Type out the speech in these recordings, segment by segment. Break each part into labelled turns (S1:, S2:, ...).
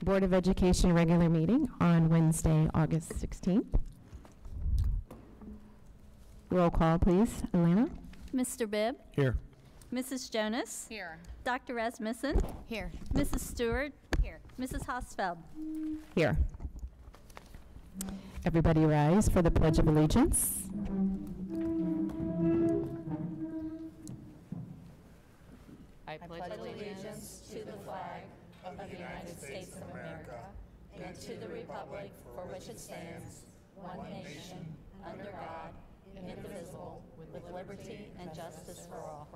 S1: Board of Education regular meeting on Wednesday, August 16th. Roll call, please. Alana?
S2: Mr. Bibb?
S3: Here.
S2: Mrs. Jonas?
S4: Here.
S2: Dr. Rasmussen?
S4: Here.
S2: Mrs. Stewart?
S4: Here.
S2: Mrs. Hosfeld?
S1: Here. Everybody rise for the Pledge of Allegiance.
S4: I pledge allegiance to the flag of the United States of America and to the republic for which it stands, one nation, under God, indivisible, with liberty and justice for all.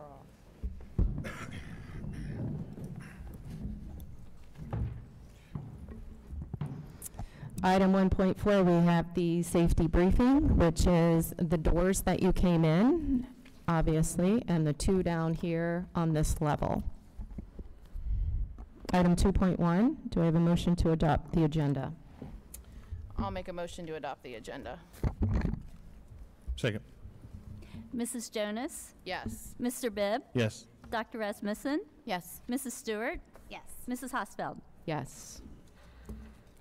S1: Item 1.4, we have the safety briefing, which is the doors that you came in, obviously, and the two down here on this level. Item 2.1, do I have a motion to adopt the agenda?
S4: I'll make a motion to adopt the agenda.
S3: Second.
S2: Mrs. Jonas?
S4: Yes.
S2: Mr. Bibb?
S3: Yes.
S2: Dr. Rasmussen?
S4: Yes.
S2: Mrs. Stewart?
S4: Yes.
S2: Mrs. Hosfeld?
S1: Yes.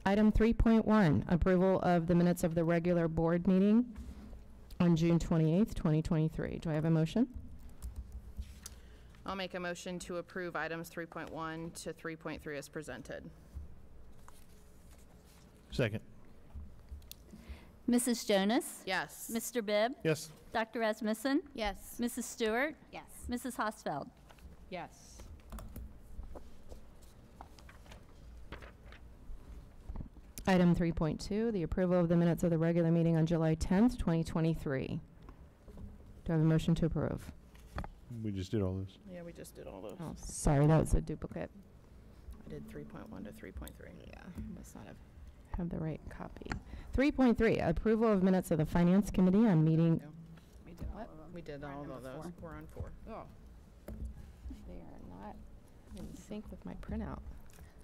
S1: Item 3.1, approval of the minutes of the regular board meeting on June 28th, 2023. Do I have a motion?
S4: I'll make a motion to approve items 3.1 to 3.3 as presented.
S3: Second.
S2: Mrs. Jonas?
S4: Yes.
S2: Mr. Bibb?
S3: Yes.
S2: Dr. Rasmussen?
S4: Yes.
S2: Mrs. Stewart?
S4: Yes.
S2: Mrs. Hosfeld?
S4: Yes.
S1: Item 3.2, the approval of the minutes of the regular meeting on July 10th, 2023. Do I have a motion to approve?
S3: We just did all this.
S4: Yeah, we just did all those.
S1: Oh, sorry, that was a duplicate.
S4: I did 3.1 to 3.3.
S1: Yeah, must not have the right copy. 3.3, approval of minutes of the Finance Committee on meeting.
S4: No. We did all of them. We did all of those. We're on 4.
S1: Oh, they are not in sync with my printout.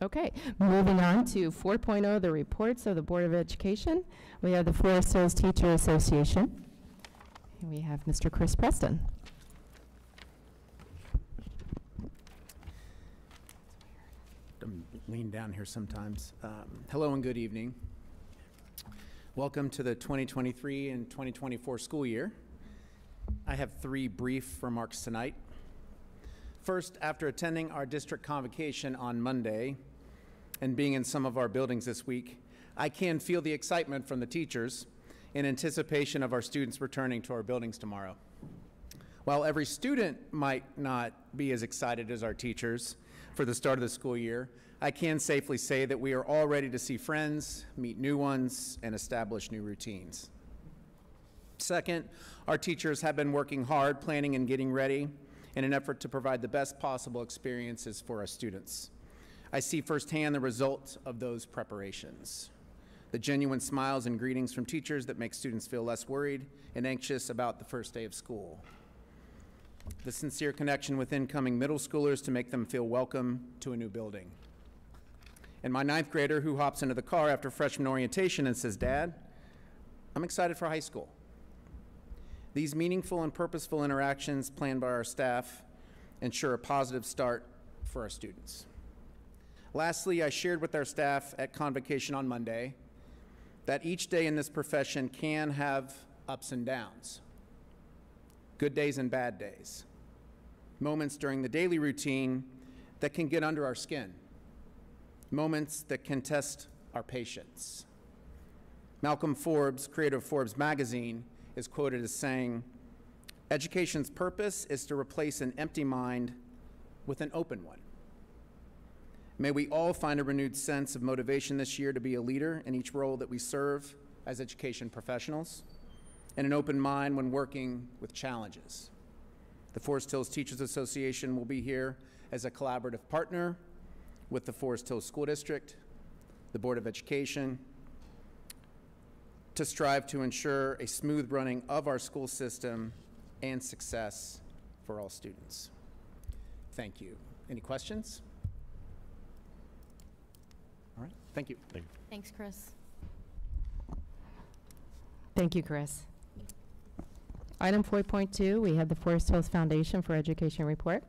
S1: Okay, moving on to 4.0, the reports of the Board of Education. We have the Forest Hills Teacher Association. And we have Mr. Chris Preston.
S5: Lean down here sometimes. Hello and good evening. Welcome to the 2023 and 2024 school year. I have 3 brief remarks tonight. First, after attending our district convocation on Monday and being in some of our buildings this week, I can feel the excitement from the teachers in anticipation of our students returning to our buildings tomorrow. While every student might not be as excited as our teachers for the start of the school year, I can safely say that we are all ready to see friends, meet new ones, and establish new routines. Second, our teachers have been working hard, planning and getting ready in an effort to provide the best possible experiences for our students. I see firsthand the result of those preparations. The genuine smiles and greetings from teachers that make students feel less worried and anxious about the first day of school. The sincere connection with incoming middle schoolers to make them feel welcome to a new building. And my 9th grader who hops into the car after freshman orientation and says, "Dad, I'm excited for high school." These meaningful and purposeful interactions planned by our staff ensure a positive start for our students. Lastly, I shared with our staff at convocation on Monday that each day in this profession can have ups and downs, good days and bad days, moments during the daily routine that can get under our skin, moments that can test our patience. Malcolm Forbes, creator of Forbes magazine, is quoted as saying, "Education's purpose is to replace an empty mind with an open one." May we all find a renewed sense of motivation this year to be a leader in each role that we serve as education professionals, and an open mind when working with challenges. The Forest Hills Teachers Association will be here as a collaborative partner with the Forest Hills School District, the Board of Education, to strive to ensure a smooth running of our school system and success for all students. Thank you. Any questions? All right, thank you.
S3: Thank you.
S4: Thanks, Chris.
S1: Thank you, Chris. Item 4.2, we have the Forest Hills Foundation for Education report.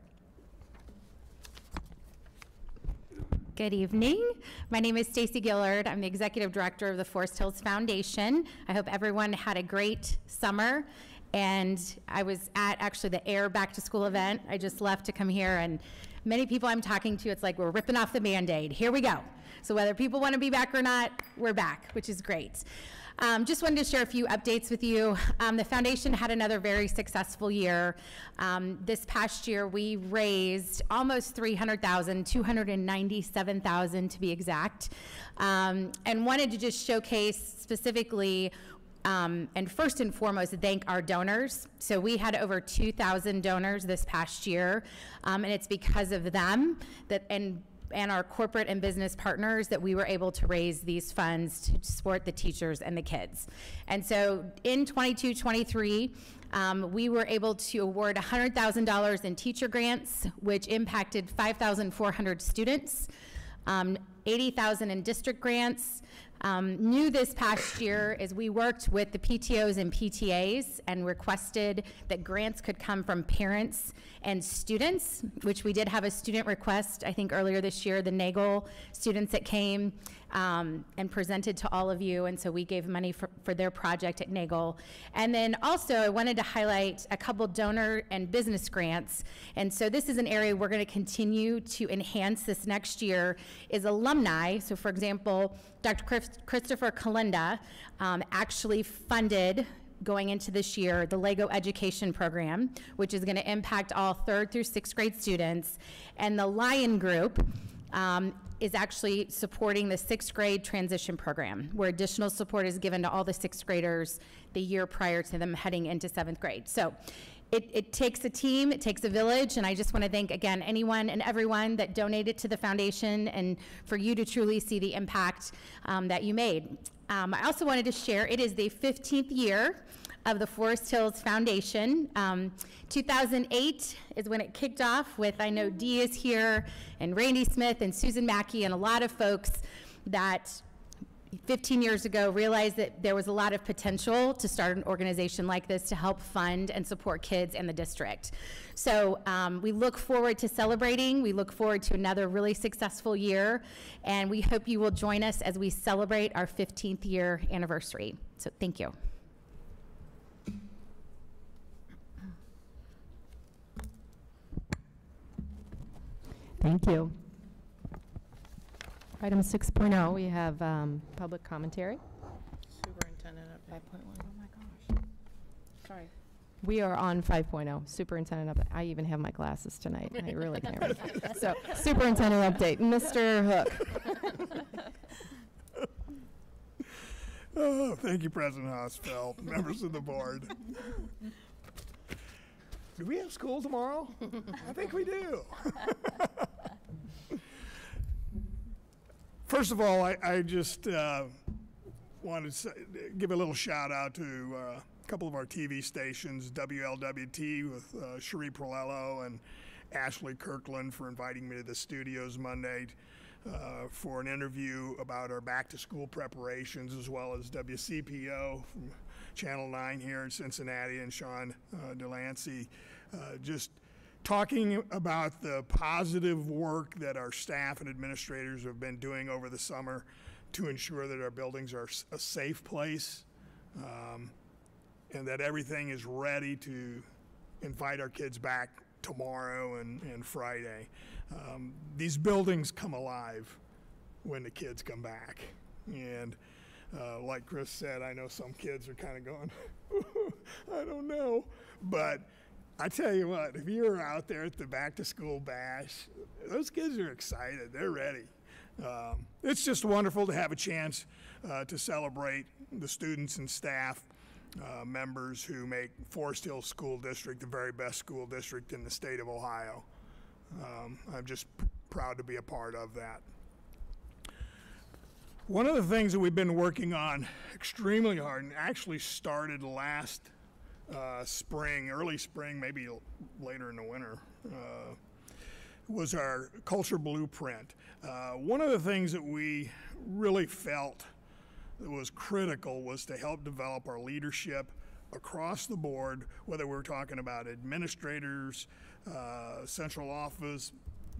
S6: Good evening. My name is Stacy Gillard. I'm the Executive Director of the Forest Hills Foundation. I hope everyone had a great summer. And I was at actually the AIR Back to School event. I just left to come here, and many people I'm talking to, it's like we're ripping off the Band-Aid. Here we go. So whether people want to be back or not, we're back, which is great. Just wanted to share a few updates with you. The foundation had another very successful year. This past year, we raised almost $300,000, $297,000 to be exact, and wanted to just showcase specifically and first and foremost, thank our donors. So we had over 2,000 donors this past year, and it's because of them that and our corporate and business partners that we were able to raise these funds to support the teachers and the kids. And so in 22-23, we were able to award $100,000 in teacher grants, which impacted 5,400 students, 80,000 in district grants. New this past year is we worked with the PTOs and PTAs and requested that grants could come from parents and students, which we did have a student request, I think earlier this year, the NAGLE students that came and presented to all of you, and so we gave money for their project at NAGLE. And then also I wanted to highlight a couple donor and business grants, and so this is an area we're going to continue to enhance this next year is alumni. So for example, Dr. Christopher Kalinda actually funded going into this year the LEGO education program, which is going to impact all 3rd through 6th grade students. And the Lion Group is actually supporting the 6th grade transition program, where additional support is given to all the 6th graders the year prior to them heading into 7th grade. So it takes a team, it takes a village, and I just want to thank, again, anyone and everyone that donated to the foundation and for you to truly see the impact that you made. I also wanted to share, it is the 15th year of the Forest Hills Foundation. 2008 is when it kicked off with, I know Dee is here, and Randy Smith and Susan Mackey and a lot of folks that 15 years ago realized that there was a lot of potential to start an organization like this to help fund and support kids in the district. So we look forward to celebrating. We look forward to another really successful year, and we hope you will join us as we celebrate our 15th year anniversary. So thank you.
S1: Thank you. Item 6.0, we have public commentary.
S7: Superintendent update. 5.1. Oh my gosh. Sorry.
S1: We are on 5.0, superintendent update. I even have my glasses tonight. I really can't read. So, superintendent update, Mr. Hook.
S8: Oh, thank you, President Hosfeld, members of the board. Do we have school tomorrow? I think we do. First of all, I just wanted to give a little shout out to a couple of our TV stations, WLWT with Cherie Perlello and Ashley Kirkland for inviting me to the studios Monday for an interview about our back to school preparations, as well as WCPO from Channel 9 here in Cincinnati and Sean Delancey, just talking about the positive work that our staff and administrators have been doing over the summer to ensure that our buildings are a safe place and that everything is ready to invite our kids back tomorrow and Friday. These buildings come alive when the kids come back. And like Chris said, I know some kids are kind of going, I don't know. But I tell you what, if you're out there at the back to school bash, those kids are excited, they're ready. It's just wonderful to have a chance to celebrate the students and staff members who make Forest Hills School District the very best school district in the state of Ohio. I'm just proud to be a part of that. One of the things that we've been working on extremely hard, and actually started last spring, early spring, maybe later in the winter, was our culture blueprint. One of the things that we really felt that was critical was to help develop our leadership across the board, whether we're talking about administrators, central office,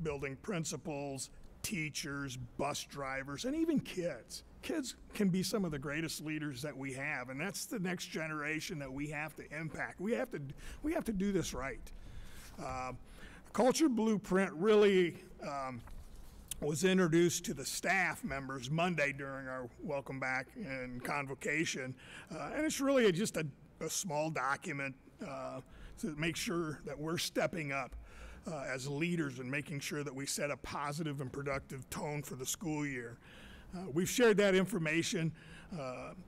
S8: building principals, teachers, bus drivers, and even kids. Kids can be some of the greatest leaders that we have, and that's the next generation that we have to impact. We have to do this right. Culture Blueprint really was introduced to the staff members Monday during our welcome back and convocation, and it's really just a small document to make sure that we're stepping up as leaders and making sure that we set a positive and productive tone for the school year. We've shared that information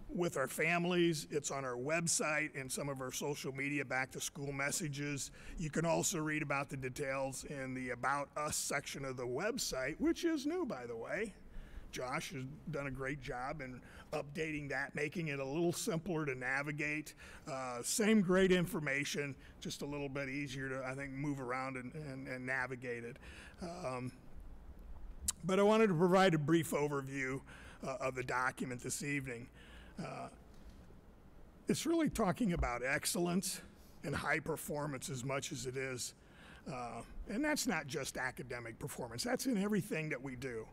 S8: with our families. It's on our website and some of our social media back to school messages. You can also read about the details in the About Us section of the website, which is new, by the way. Josh has done a great job in updating that, making it a little simpler to navigate. Same great information, just a little bit easier to, I think, move around and navigate it. But I wanted to provide a brief overview of the document this evening. It's really talking about excellence and high performance as much as it is. And that's not just academic performance, that's in everything that we do.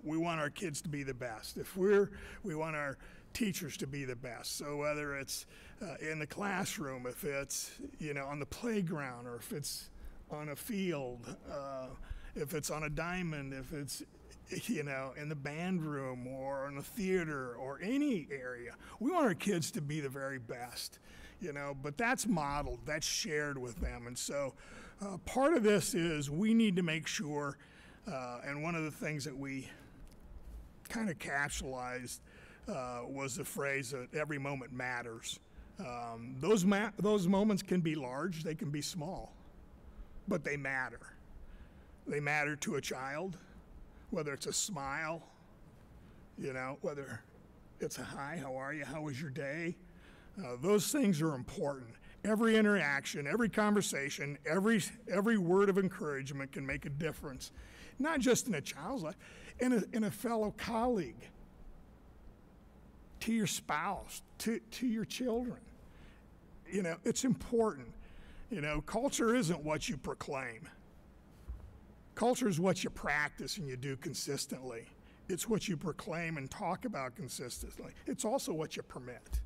S8: We want our kids to be the best. We want our teachers to be the best. So whether it's in the classroom, if it's on the playground, or if it's on a field, if it's on a diamond, if it's in the band room or in a theater or any area, we want our kids to be the very best. But that's modeled, that's shared with them, and so part of this is we need to make sure. And one of the things that we kind of capitalized was the phrase that every moment matters. Those moments can be large, they can be small, but they matter. They matter to a child, whether it's a smile, whether it's a hi, how are you, how was your day? Those things are important. Every interaction, every conversation, every word of encouragement can make a difference. Not just in a child's life, in a fellow colleague, to your spouse, to your children. It's important. Culture isn't what you proclaim. Culture is what you practice and you do consistently. It's what you proclaim and talk about consistently. It's also what you permit.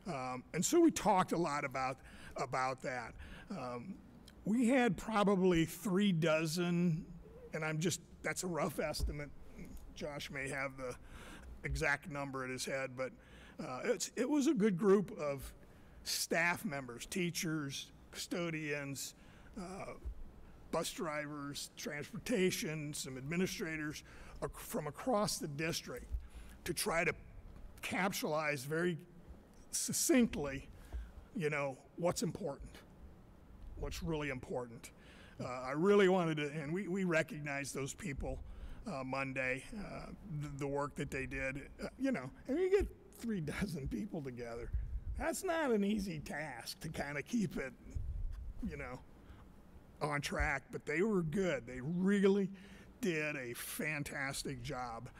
S8: And so we talked a lot about that. We had probably 3 dozen, and that's a rough estimate. Josh may have the exact number in his head, but it was a good group of staff members, teachers, custodians, bus drivers, transportation, some administrators from across the district to try to capitalize very succinctly, what's important, what's really important. I really wanted to, and we recognized those people Monday, the work that they did, and you get 3 dozen people together. That's not an easy task to kind of keep it, on track, but they were good. They really did a fantastic job.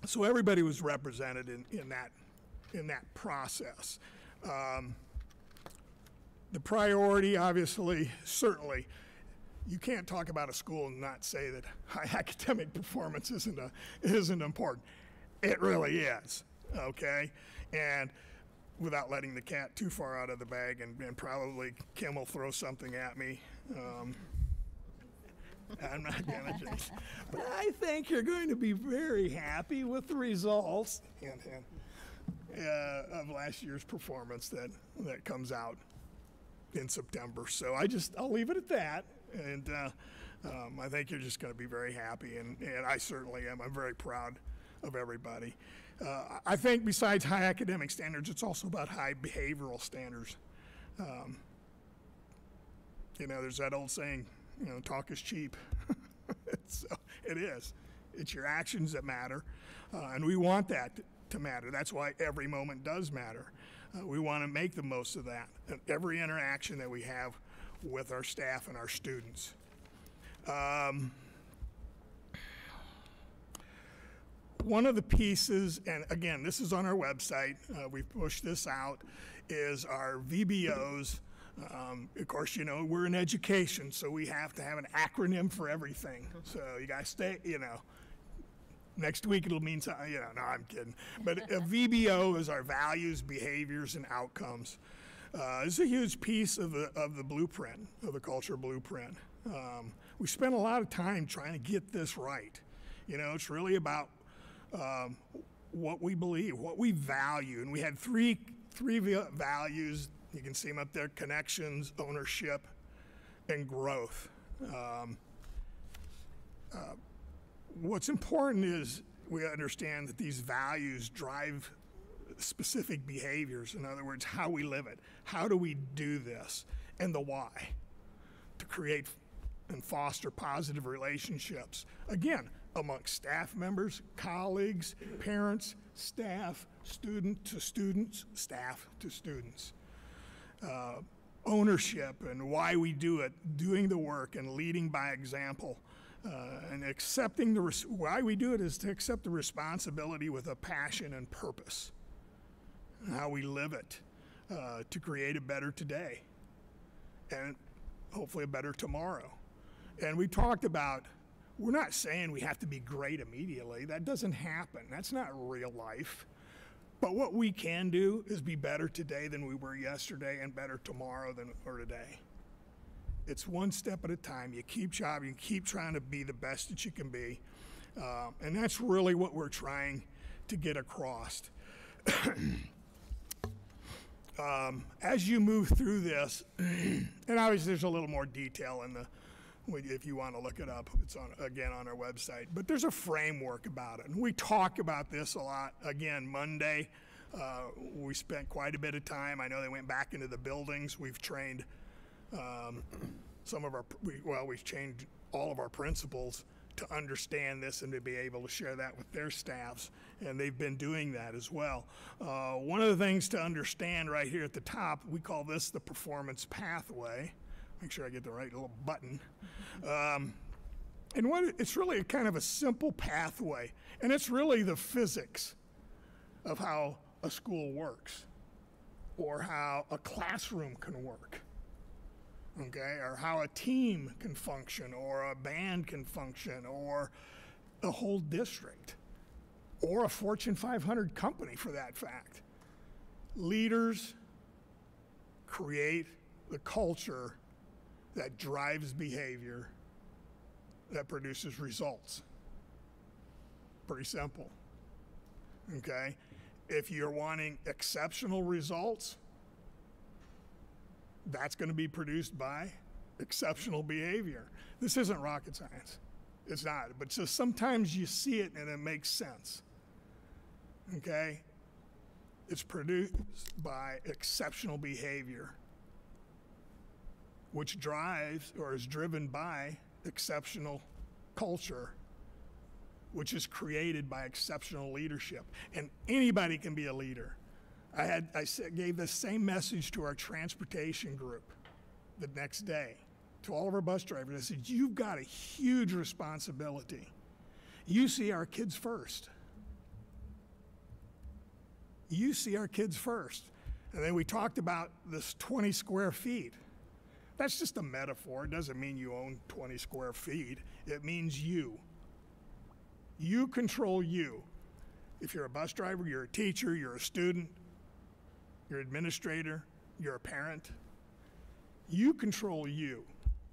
S8: So everybody was represented in that process. The priority, obviously, certainly, you can't talk about a school and not say that high academic performance isn't important. It really is, okay? And without letting the cat too far out of the bag, and probably Kim will throw something at me. I'm not gonna just, but I think you're going to be very happy with the results of last year's performance that comes out in September. So I'll leave it at that, and I think you're just going to be very happy, and I certainly am. I'm very proud of everybody. I think besides high academic standards, it's also about high behavioral standards. There's that old saying, talk is cheap. So it is. It's your actions that matter, and we want that to matter. That's why every moment does matter. We want to make the most of that, every interaction that we have with our staff and our students. One of the pieces, and again, this is on our website, we've pushed this out, is our VBOs Of course, you know, we're in education, so we have to have an acronym for everything. So you guys stay, you know, next week it'll mean something, you know, no, I'm kidding. But a VBO is our values, behaviors, and outcomes. It's a huge piece of the blueprint, of the culture blueprint. We spent a lot of time trying to get this right. You know, it's really about what we believe, what we value. And we had three values. You can see them up there: connections, ownership, and growth. What's important is we understand that these values drive specific behaviors. In other words, how we live it. How do we do this? And the why. To create and foster positive relationships. Again, amongst staff members, colleagues, parents, staff, student to students, staff to students. Ownership and why we do it, doing the work and leading by example. And accepting why we do it is to accept the responsibility with a passion and purpose. And how we live it to create a better today and hopefully a better tomorrow. And we talked about, we're not saying we have to be great immediately. That doesn't happen. That's not real life. But what we can do is be better today than we were yesterday and better tomorrow than we were today. It's one step at a time. You keep jobbing, you keep trying to be the best that you can be. And that's really what we're trying to get across. As you move through this, and obviously there's a little more detail in the, if you want to look it up, it's on, again, on our website. But there's a framework about it. And we talk about this a lot. Again, Monday, we spent quite a bit of time. I know they went back into the buildings. We've trained we've trained all of our principals to understand this and to be able to share that with their staffs. And they've been doing that as well. One of the things to understand right here at the top, we call this the performance pathway. Make sure I get the right little button. And it's really kind of a simple pathway. And it's really the physics of how a school works or how a classroom can work. Okay, or how a team can function, or a band can function, or a whole district, or a Fortune 500 company for that fact. Leaders create the culture that drives behavior that produces results. Pretty simple. Okay? If you're wanting exceptional results, that's going to be produced by exceptional behavior. This isn't rocket science. It's not. But just sometimes you see it and it makes sense. Okay? It's produced by exceptional behavior, which drives or is driven by exceptional culture, which is created by exceptional leadership. And anybody can be a leader. I gave the same message to our transportation group the next day, to all of our bus drivers. I said, you've got a huge responsibility. You see our kids first. You see our kids first. And then we talked about this 20 square feet. That's just a metaphor. It doesn't mean you own 20 square feet. It means you. You control you. If you're a bus driver, you're a teacher, you're a student, you're an administrator, you're a parent. You control you.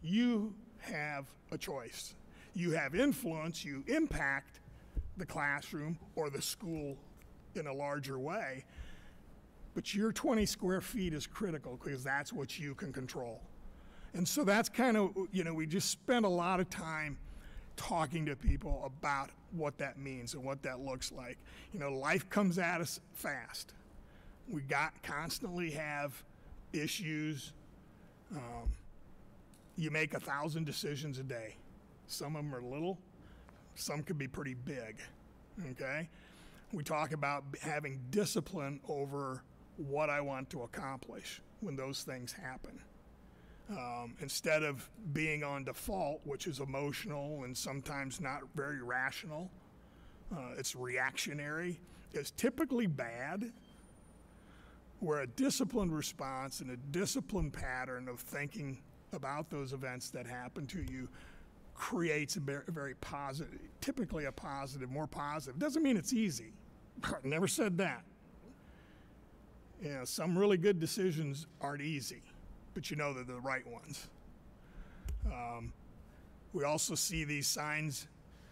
S8: You have a choice. You have influence. You impact the classroom or the school in a larger way. But your 20 square feet is critical because that's what you can control. And so that's kind of, we just spend a lot of time talking to people about what that means and what that looks like. Life comes at us fast. We constantly have issues. You make 1,000 decisions a day. Some of them are little, some could be pretty big, okay? We talk about having discipline over what I want to accomplish when those things happen. Instead of being on default, which is emotional and sometimes not very rational, it's reactionary, it's typically bad. where a disciplined response and a disciplined pattern of thinking about those events that happen to you creates a very positive, typically a positive, more positive. Doesn't mean it's easy. Never said that. You know, some really good decisions aren't easy, but you know they're the right ones. We also see these signs,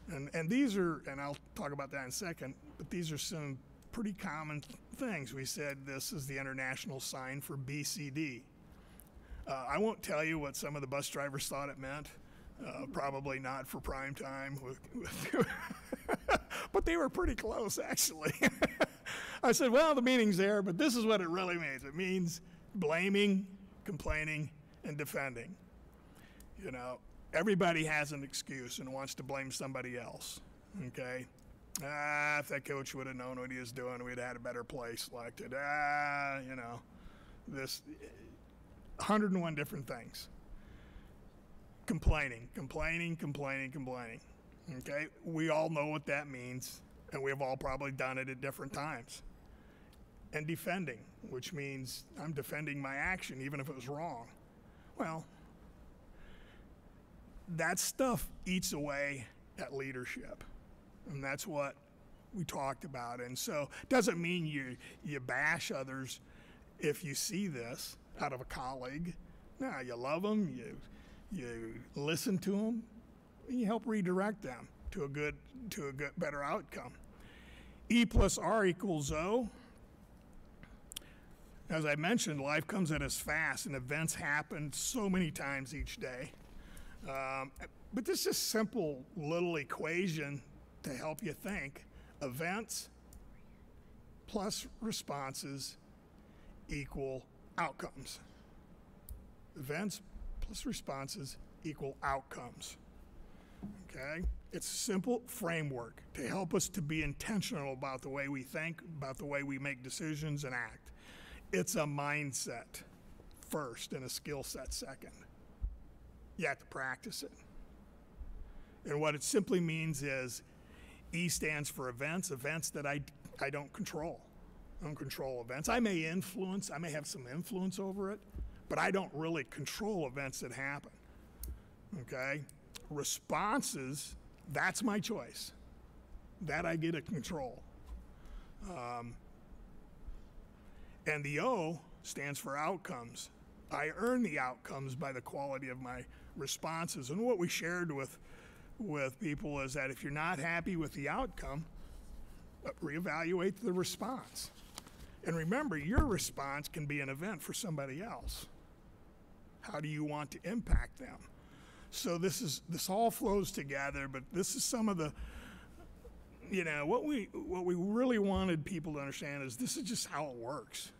S8: and these are, and I'll talk about that in a second, but these are some pretty common things. We said this is the international sign for BCD. I won't tell you what some of the bus drivers thought it meant. Probably not for prime time, but they were pretty close, actually. I said, well, the meaning's there, but this is what it really means. It means blaming, complaining, and defending. You know, everybody has an excuse and wants to blame somebody else, okay? If that coach would have known what he was doing, we'd have had a better play selected. You know, this 101 different things. Complaining, complaining, complaining, complaining. Okay? We all know what that means, and we've all probably done it at different times. And defending, which means I'm defending my action even if it was wrong. Well, that stuff eats away at leadership. And that's what we talked about. And so it doesn't mean you bash others if you see this out of a colleague. No, you love them, you listen to them, and you help redirect them to a good, better outcome. E plus R equals O. As I mentioned, life comes at us fast, and events happen so many times each day. But this is a simple little equation to help you think. Events plus responses equal outcomes. Events plus responses equal outcomes. Okay? It's a simple framework to help us to be intentional about the way we think, about the way we make decisions and act. It's a mindset first and a skill set second. You have to practice it. And what it simply means is E stands for events that I don't control. I don't control events. I may influence, I may have some influence over it, but I don't really control events that happen. Okay? Responses, that's my choice. That I get to control. And the O stands for outcomes. I earn the outcomes by the quality of my responses. And what we shared with people is that if you're not happy with the outcome, reevaluate the response. And remember, your response can be an event for somebody else. How do you want to impact them? So this all flows together, but this is some of the, you know, what we really wanted people to understand is this is just how it works.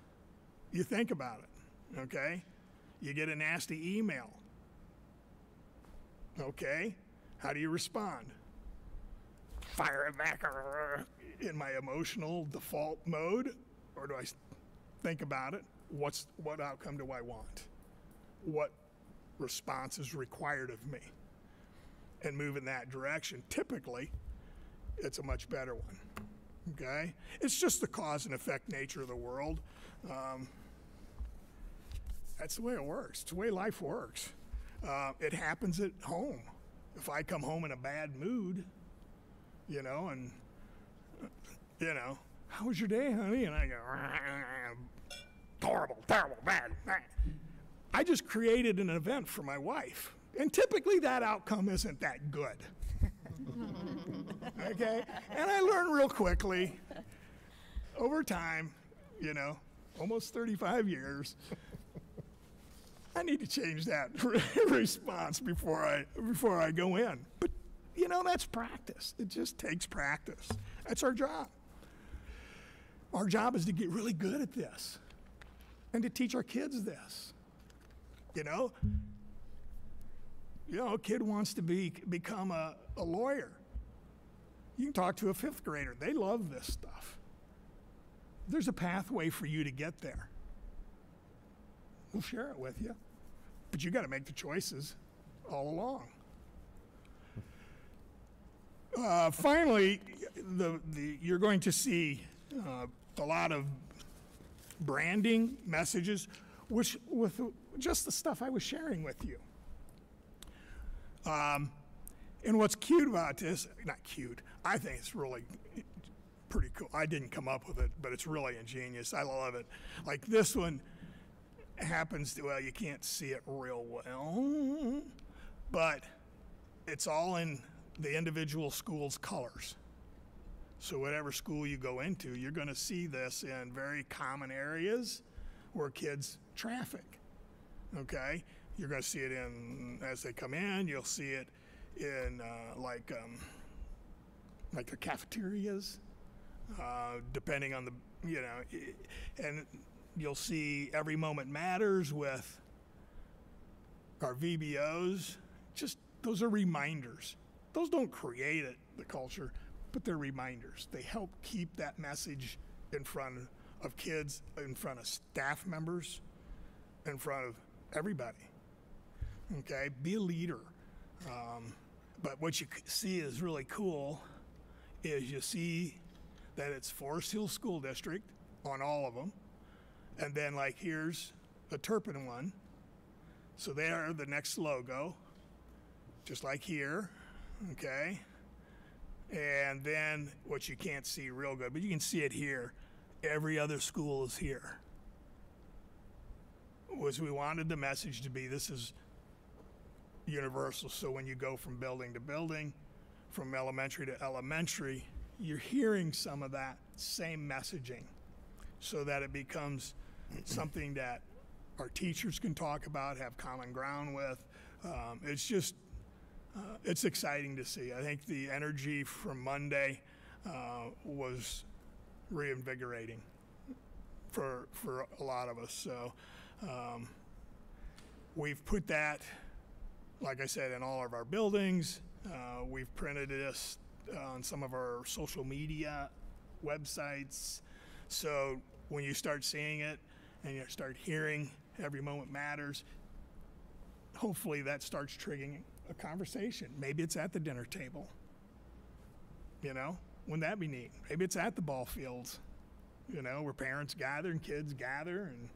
S8: You think about it, okay? You get a nasty email. Okay, how do you respond? Fire it back in my emotional default mode, or do I think about it? What outcome do I want? What response is required of me? And move in that direction. Typically, it's a much better one. Okay, it's just the cause and effect nature of the world. That's the way it works. It's the way life works. It happens at home. If I come home in a bad mood, you know, and, you know, how was your day, honey? And I go, horrible, terrible, bad. I just created an event for my wife. And typically that outcome isn't that good. Okay? And I learned real quickly, over time, you know, almost 35 years, I need to change that response before I go in. But, you know, that's practice. It just takes practice. That's our job. Our job is to get really good at this and to teach our kids this. You know, a kid wants to become a lawyer. You can talk to a fifth grader. They love this stuff. There's a pathway for you to get there. We'll share it with you. But you got to make the choices all along. Finally, you're going to see a lot of branding, messages, which with just the stuff I was sharing with you. And what's cute about this, not cute, I think it's really pretty cool. I didn't come up with it, but it's really ingenious. I love it. Like this one happens to, well, you can't see it real well, but it's all in the individual school's colors. So whatever school you go into, you're going to see this in very common areas where kids traffic, okay? You're going to see it in, as they come in, you'll see it in like the cafeterias, depending on the, you know, and you'll see Every Moment Matters with our VBOs. Just, those are reminders. Those don't create it, the culture, but they're reminders. They help keep that message in front of kids, in front of staff members, in front of everybody. Okay, be a leader. But what you see is really cool is you see that it's Forest Hill School District on all of them. And then like here's the Turpin one. So they are the next logo, just like here, okay? And then what you can't see real good, but you can see it here. Every other school is here. Was we wanted the message to be, this is universal. So when you go from building to building, from elementary to elementary, you're hearing some of that same messaging so that it becomes something that our teachers can talk about, have common ground with. It's just, it's exciting to see. I think the energy from Monday was reinvigorating for a lot of us. So we've put that, like I said, in all of our buildings. We've printed this on some of our social media websites. So when you start seeing it and you start hearing Every Moment Matters, hopefully that starts triggering a conversation. Maybe it's at the dinner table. You know, wouldn't that be neat? Maybe it's at the ball fields, you know, where parents gather and kids gather and,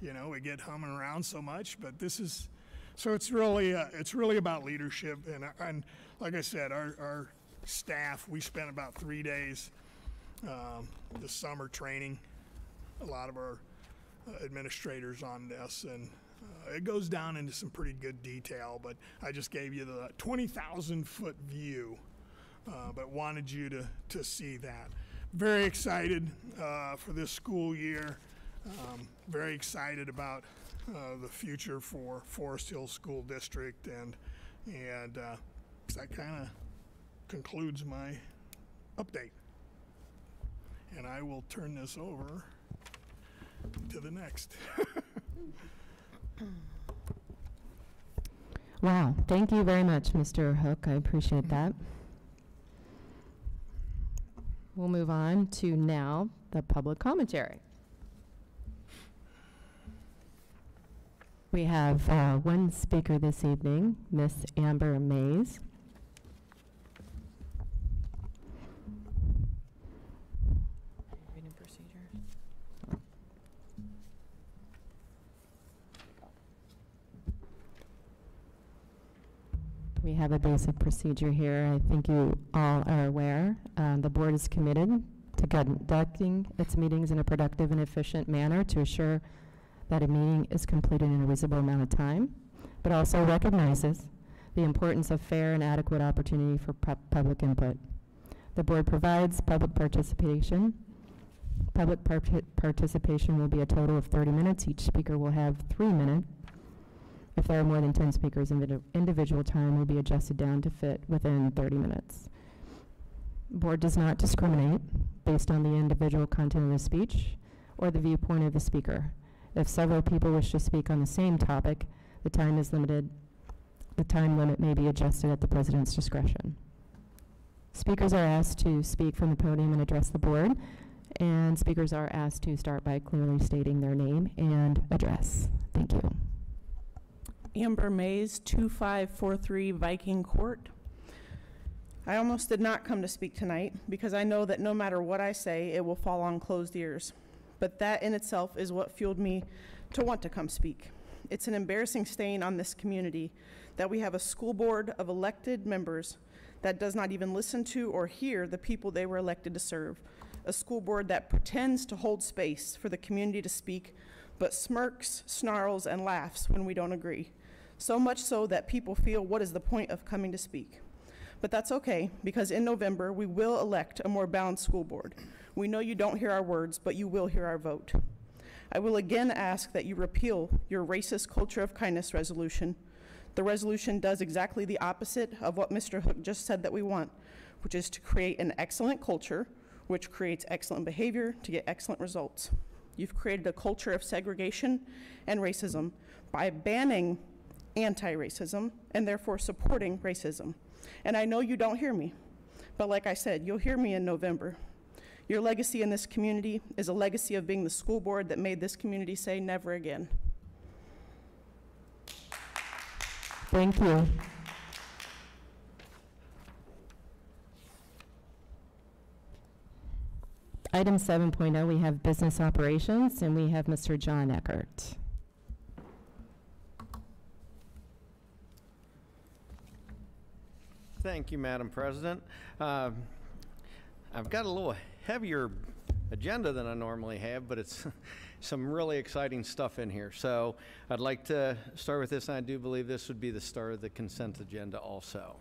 S8: you know, we get humming around so much, but this is, so it's really about leadership. And like I said, our staff, we spent about 3 days this summer training a lot of our administrators on this, and it goes down into some pretty good detail, but I just gave you the 20,000 foot view, but wanted you to see that. Very excited for this school year. Very excited about the future for Forest Hill School District, and that kind of concludes my update. And I will turn this over to the next.
S1: Wow, thank you very much, Mr. Hook. I appreciate that. We'll move on to now the public commentary. We have one speaker this evening, Miss Amber Mays.
S7: Reading procedures.
S1: We have a basic procedure here. I think you all are aware. The board is committed to conducting its meetings in a productive and efficient manner to assure that a meeting is completed in a reasonable amount of time, but also recognizes the importance of fair and adequate opportunity for public input. The board provides public participation. Public participation will be a total of 30 minutes. Each speaker will have 3 minutes. If there are more than 10 speakers, individual time will be adjusted down to fit within 30 minutes. Board does not discriminate based on the individual content of the speech or the viewpoint of the speaker. If several people wish to speak on the same topic, the time is limited. The time limit may be adjusted at the president's discretion. Speakers are asked to speak from the podium and address the board, and speakers are asked to start by clearly stating their name and address. Thank you.
S9: Amber Mays, 2543 Viking Court. I almost did not come to speak tonight because I know that no matter what I say, it will fall on closed ears. but that in itself is what fueled me to want to come speak. It's an embarrassing stain on this community that we have a school board of elected members that does not even listen to or hear the people they were elected to serve. A school board that pretends to hold space for the community to speak, but smirks, snarls, and laughs when we don't agree. So much so that people feel, what is the point of coming to speak? But that's okay, because in November, we will elect a more balanced school board. We know you don't hear our words, but you will hear our vote. I will again ask that you repeal your racist culture of kindness resolution. The resolution does exactly the opposite of what Mr. Hook just said that we want, which is to create an excellent culture, which creates excellent behavior to get excellent results. You've created a culture of segregation and racism by banning anti-racism and therefore supporting racism. And I know you don't hear me, but like I said, you'll hear me in November. Your legacy in this community is a legacy of being the school board that made this community say never again.
S1: Thank you. Item 7.0, we have business operations, and we have Mr. John Eckert.
S10: Thank you, Madam President. I've got a little heavier agenda than I normally have, but it's some really exciting stuff in here. So I'd like to start with this, and I do believe this would be the start of the consent agenda also.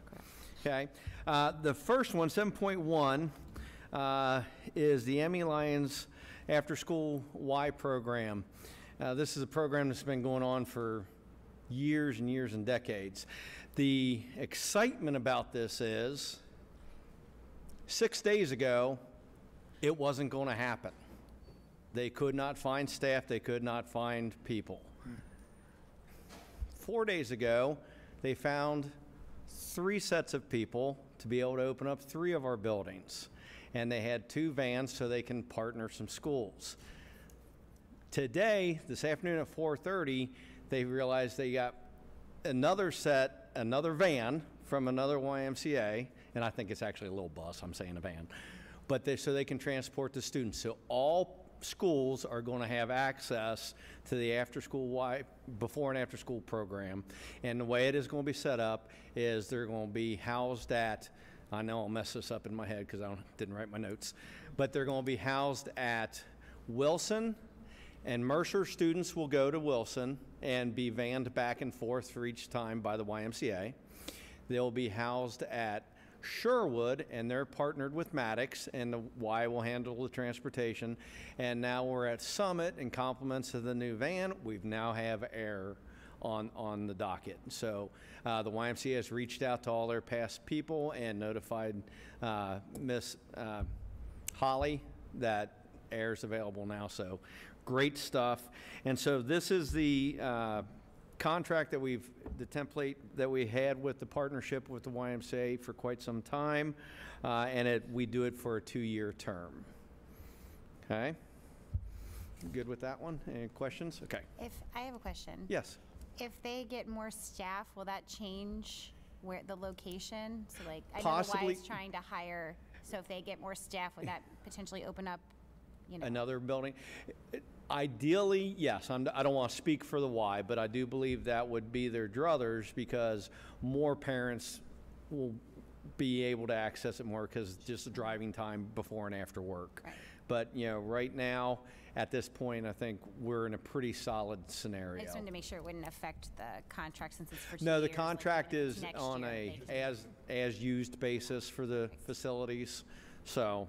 S10: Okay. The first one, 7.1, is the Emmy Lions After School Y program. This is a program that's been going on for years and years and decades. The excitement about this is 6 days ago, it wasn't going to happen. They could not find staff, they could not find people. 4 days ago, they found 3 sets of people to be able to open up 3 of our buildings. And they had 2 vans so they can partner some schools. Today, this afternoon at 4:30, they realized they got another van from another YMCA, and I think it's actually a little bus, I'm saying a van, but so they can transport the students. So all schools are going to have access to the before and after school program. And the way it is going to be set up is they're going to be housed at, I know I'll mess this up in my head because I didn't write my notes, but they're going to be housed at Wilson, and Mercer students will go to Wilson and be vanned back and forth for each time by the YMCA. They'll be housed at Sherwood, and they're partnered with Maddox, and the Y will handle the transportation. And now we're at Summit, and compliments of the new van, we now have air on the docket. So the YMCA has reached out to all their past people and notified Miss Holly that air is available now. So great stuff. And so this is the contract that the template that we had with the partnership with the YMCA for quite some time, and we do it for a 2-year term. Okay? Good with that one? Any questions? Okay.
S6: If I have a question.
S10: Yes.
S6: If they get more staff, will that change where the location? So like, I know
S10: Possibly.
S6: the Y is trying to hire, so if they get more staff, would that potentially open up,
S10: Another building? Ideally, yes. I don't want to speak for the Y, but I do believe that would be their druthers because more parents will be able to access it more because just the driving time before and after work.
S6: Right.
S10: But, right now, at this point, I think we're in a pretty solid scenario.
S6: I just wanted to make sure it wouldn't affect the contract since it's for 2
S10: No,
S6: years.
S10: the contract is
S6: next
S10: on
S6: year,
S10: as used basis for the facilities. So,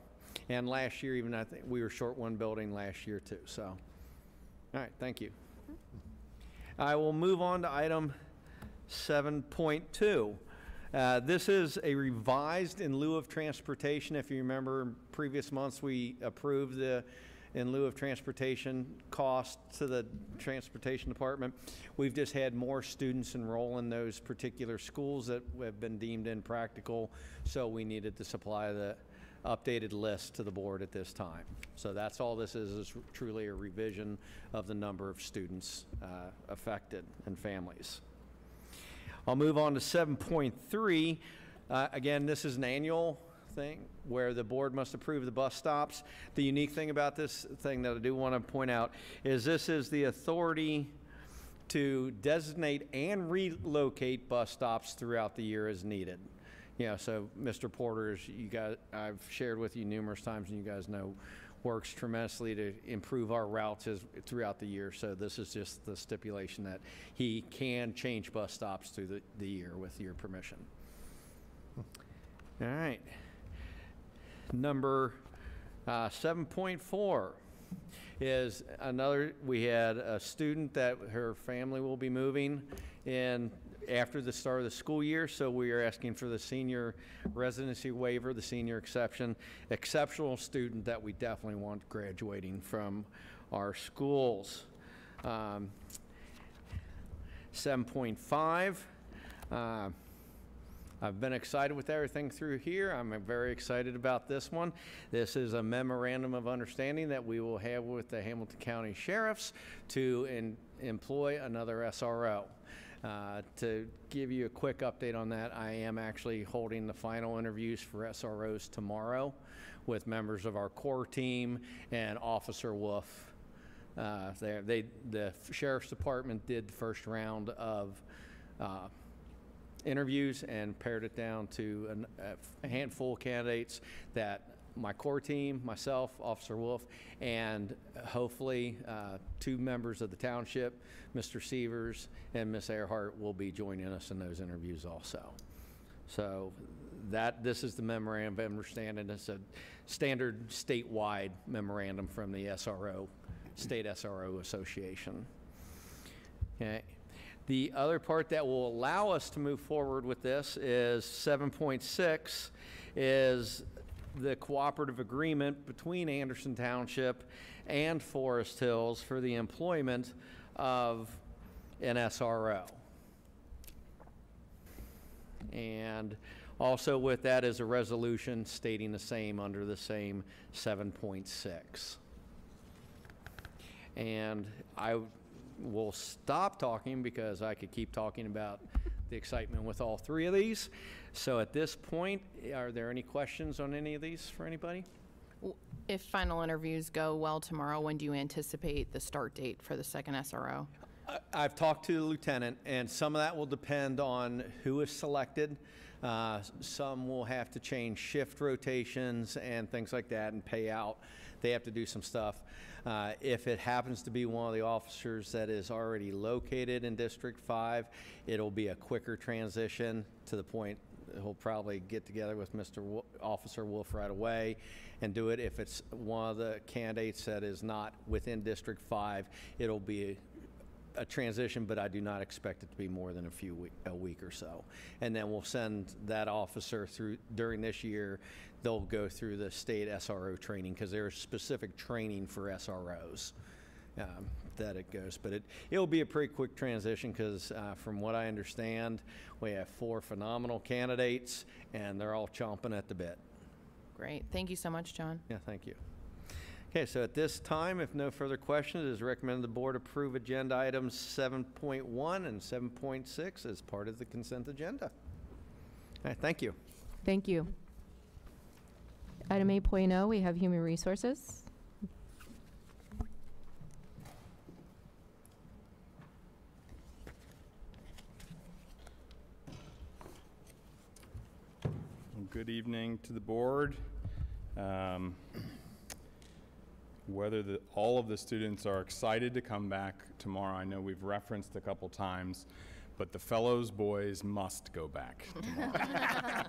S10: and last year even, I think we were short 1 building last year too. So, all right, thank you. I will move on to item 7.2. This is a revised in lieu of transportation. If you remember, in previous months we approved the in lieu of transportation cost to the transportation department. We've just had more students enroll in those particular schools that have been deemed impractical, so we needed to supply the updated list to the board at this time. So that's all this is truly a revision of the number of students affected and families. I'll move on to 7.3. Again, this is an annual thing where the board must approve the bus stops. The unique thing about this thing that I do want to point out is this is the authority to designate and relocate bus stops throughout the year as needed. You know, so Mr. Porter, I've shared with you numerous times, and you guys know, works tremendously to improve our routes throughout the year. So this is just the stipulation that he can change bus stops through the year with your permission. All right. Number 7.4 is we had a student that her family will be moving in after the start of the school year, so we are asking for the senior residency waiver, the senior exception. Exceptional student that we definitely want graduating from our schools. 7.5, I've been excited with everything through here. I'm very excited about this one. This is a memorandum of understanding that we will have with the Hamilton County Sheriffs to employ another SRO. To give you a quick update on that, I am actually holding the final interviews for SROs tomorrow with members of our core team and Officer Wolf. The Sheriff's Department did the first round of interviews and pared it down to a handful of candidates that my core team, myself, Officer Wolf, and hopefully 2 members of the township, Mr. Sievers and Miss Earhart, will be joining us in those interviews also. So this is the memorandum of understanding. It's a standard statewide memorandum from the SRO, State SRO Association. Okay. The other part that will allow us to move forward with this is 7.6 is the cooperative agreement between Anderson Township and Forest Hills for the employment of an SRO. And also with that is a resolution stating the same under the same 7.6. And I will stop talking because I could keep talking about the excitement with all 3 of these. So at this point, are there any questions on any of these for anybody?
S7: If final interviews go well tomorrow, when do you anticipate the start date for the second SRO?
S10: I've talked to the lieutenant, and some of that will depend on who is selected. Some will have to change shift rotations and things like that and pay out. They have to do some stuff. If it happens to be one of the officers that is already located in District 5, it'll be a quicker transition to the point he'll probably get together with Officer Wolf right away and do it. If it's one of the candidates that is not within District 5, it'll be a transition, but I do not expect it to be more than a week or so. And then we'll send that officer through during this year. They'll go through the state SRO training because there's specific training for SROs that it goes. But it'll be a pretty quick transition because from what I understand, we have 4 phenomenal candidates and they're all chomping at the bit.
S7: Great. Thank you so much, John.
S10: Yeah, thank you. Okay, so at this time, if no further questions, it is recommended the board approve agenda items 7.1 and 7.6 as part of the consent agenda. All right, thank you.
S1: Thank you. Item 8.0, we have human resources.
S11: Good evening to the board. Whether all of the students are excited to come back tomorrow, I know we've referenced a couple times, but the Fellows boys must go back tomorrow.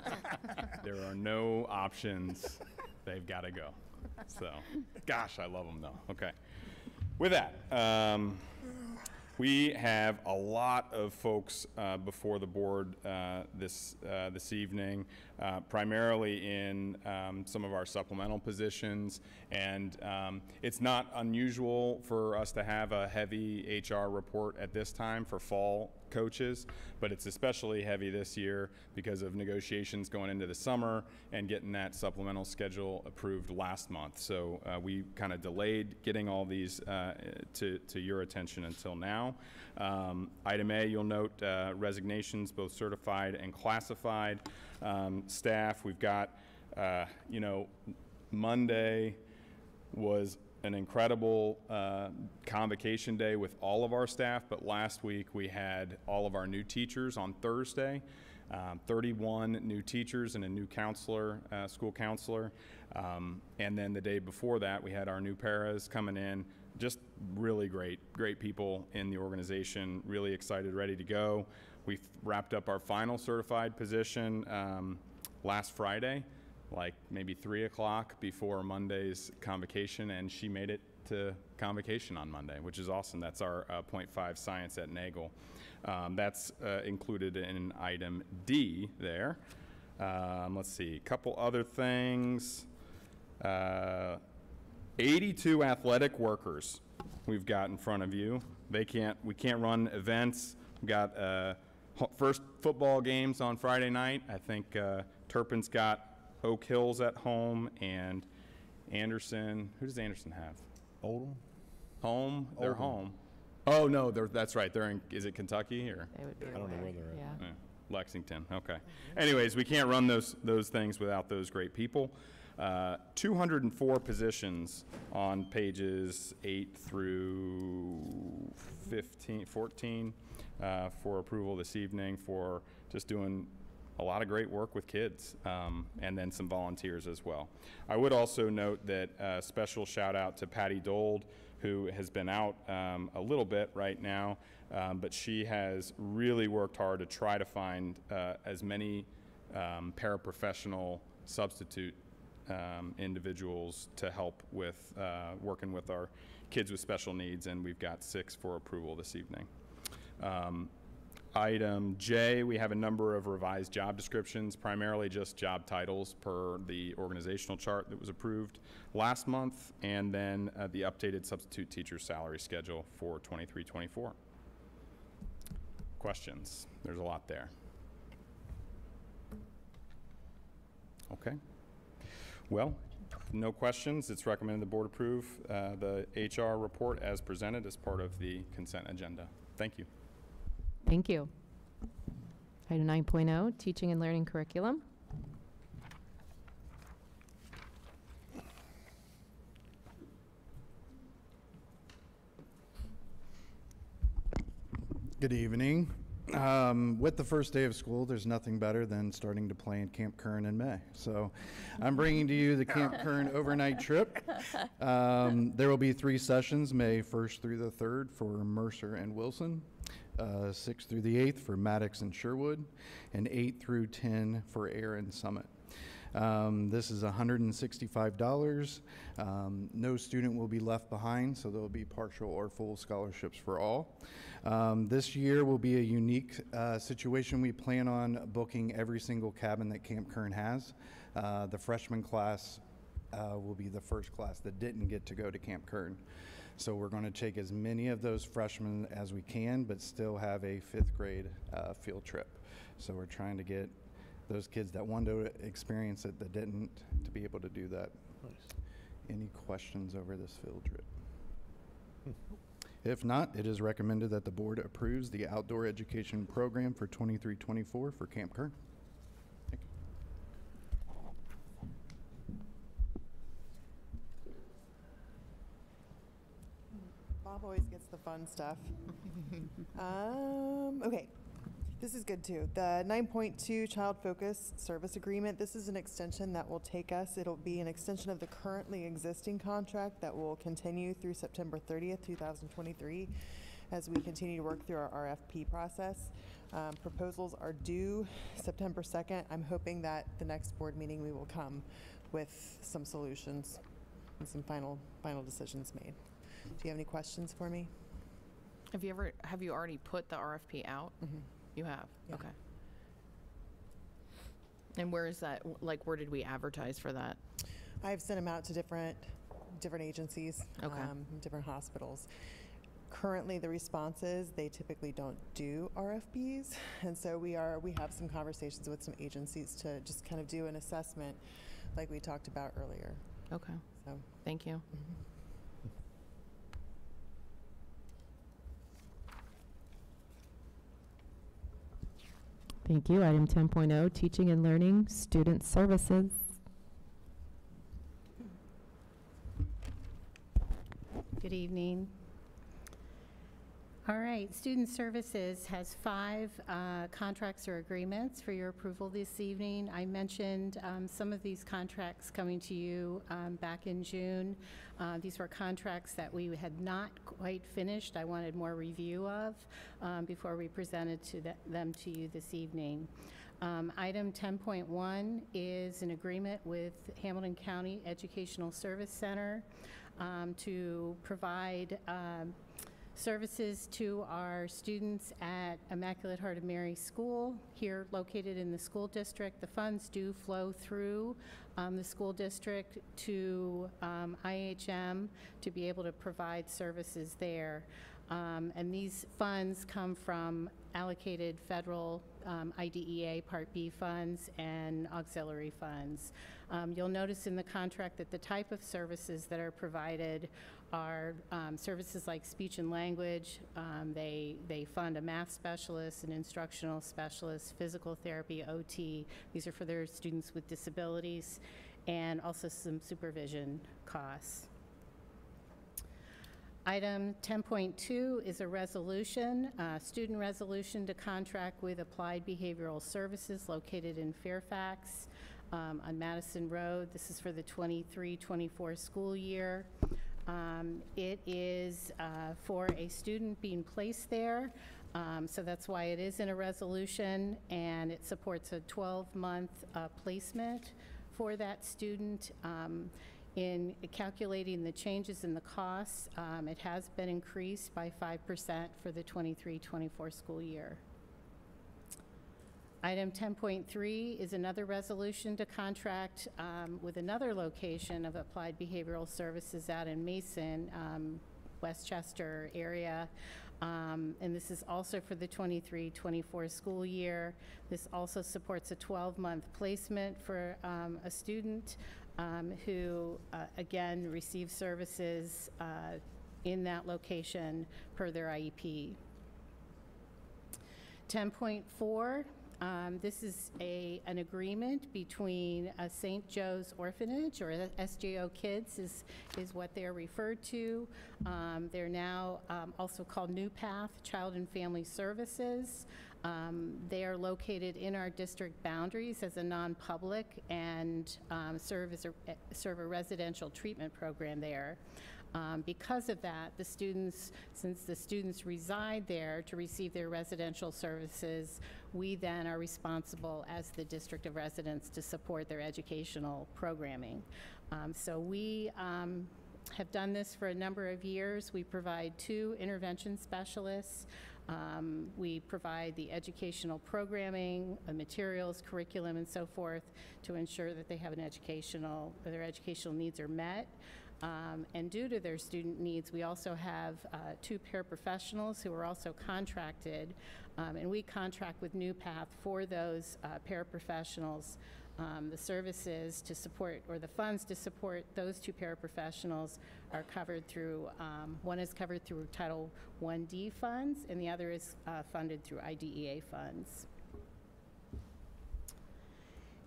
S11: There are no options. They've got to go. So, gosh, I love them though. Okay. With that, we have a lot of folks before the board this evening, primarily in some of our supplemental positions, and it's not unusual for us to have a heavy HR report at this time for fall coaches, but it's especially heavy this year because of negotiations going into the summer and getting that supplemental schedule approved last month. So we kind of delayed getting all these to your attention until now. Item A, you'll note resignations, both certified and classified staff. We've got You know, Monday was an incredible convocation day with all of our staff, but last week we had all of our new teachers on Thursday, 31 new teachers and a new counselor, school counselor. And then the day before that, we had our new paras coming in. Just really great people in the organization, really excited, ready to go. We wrapped up our final certified position last Friday, like maybe 3 o'clock before Monday's convocation, and she made it to convocation on Monday, which is awesome. That's our .5 science at Nagel. That's included in item D there. Let's see, a couple other things. 82 athletic workers we've got in front of you. We can't run events. We've got first football games on Friday night. I think Turpin's got Oak Hills at home, and Anderson, who does Anderson have?
S3: Oldham?
S11: Home? They're
S3: Oldham.
S11: home. Oh, no, that's right. They're in, is it Kentucky or?
S1: They would be
S3: I don't know where they're at.
S1: Yeah.
S11: Lexington, okay. Anyways, we can't run those things without those great people. 204 positions on pages 8 through 14 for approval this evening, for just doing a lot of great work with kids, and then some volunteers as well. I would also note that special shout out to Patty Dold, who has been out a little bit right now, but she has really worked hard to try to find as many paraprofessional substitute individuals to help with working with our kids with special needs, and we've got 6 for approval this evening. Item J, we have a number of revised job descriptions, primarily just job titles per the organizational chart that was approved last month, and then the updated substitute teacher salary schedule for 23-24. Questions? There's a lot there. Okay. Well, no questions. It's recommended the board approve the HR report as presented as part of the consent agenda. Thank you.
S1: Thank you. Item 9.0, teaching and learning curriculum.
S12: Good evening. With the first day of school, there's nothing better than starting to play in Camp Kern in May. So I'm bringing to you the Camp Kern overnight trip. There will be 3 sessions, May 1st through the 3rd for Mercer and Wilson, 6th through the 8th for Maddox and Sherwood, and 8 through 10 for Air and Summit. This is $165. No student will be left behind, so there will be partial or full scholarships for all. This year will be a unique situation. We plan on booking every single cabin that Camp Kern has. The freshman class will be the first class that didn't get to go to Camp Kern. So we're going to take as many of those freshmen as we can, but still have a 5th grade field trip. So we're trying to get those kids that wanted to experience it that didn't, to be able to do that.
S3: Nice.
S12: Any questions over this field trip? If not, it is recommended that the board approves the outdoor education program for 23-24 for Camp Kern. Thank you.
S9: Bob always gets the fun stuff. Okay. This is good too. The 9.2 Child Focus Service Agreement, this is an extension that will take us, it'll be an extension of the currently existing contract that will continue through September 30th, 2023, as we continue to work through our RFP process. Proposals are due September 2nd. I'm hoping that the next board meeting we will come with some solutions and some final decisions made. Do you have any questions for me?
S7: Have you already put the RFP out?
S9: Mm-hmm.
S7: You have?
S9: Yeah.
S7: Okay. And where is that, like, where did we advertise for that?
S9: I've sent them out to different agencies,
S7: Okay.
S9: Different hospitals. Currently, the response is they typically don't do RFPs, and so we have some conversations with some agencies to just kind of do an assessment like we talked about earlier.
S7: Okay.
S9: So,
S7: Thank you.
S9: mhm.
S1: Thank you. Item 10.0, teaching and learning student services.
S13: Good evening. All right, Student Services has 5 contracts or agreements for your approval this evening. I mentioned some of these contracts coming to you back in June. These were contracts that we had not quite finished. I wanted more review of before we presented them to you this evening. Item 10.1 is an agreement with Hamilton County Educational Service Center to provide services to our students at Immaculate Heart of Mary School, here located in the school district. The funds do flow through the school district to IHM to be able to provide services there. And these funds come from allocated federal IDEA Part B funds and auxiliary funds. You'll notice in the contract that the type of services that are provided are services like speech and language. They fund a math specialist, an instructional specialist, physical therapy, OT. These are for their students with disabilities, and also some supervision costs. Item 10.2 is a resolution, student resolution to contract with Applied Behavioral Services located in Fairfax on Madison Road. This is for the 23-24 school year. It is for a student being placed there, so that's why it is in a resolution, and it supports a 12-month placement for that student. In calculating the changes in the costs, it has been increased by 5% for the 23-24 school year. Item 10.3 is another resolution to contract with another location of Applied Behavioral Services out in Mason, Westchester area. And this is also for the 23-24 school year. This also supports a 12-month placement for a student who, again, receives services in that location per their IEP. 10.4, this is an agreement between St. Joe's Orphanage, or SJO Kids is what they're referred to. They're now also called New Path Child and Family Services. They are located in our district boundaries as a non-public and serve a residential treatment program there. Because of that, since the students reside there to receive their residential services, we then are responsible as the district of residence to support their educational programming. So we have done this for a number of years. We provide 2 intervention specialists. We provide the educational programming, materials, curriculum, and so forth to ensure that they have their educational needs are met. And due to their student needs, we also have 2 paraprofessionals who are also contracted, and we contract with New Path for those paraprofessionals. The services to support, or the funds to support those 2 paraprofessionals are covered through, one is covered through Title 1D funds, and the other is funded through IDEA funds.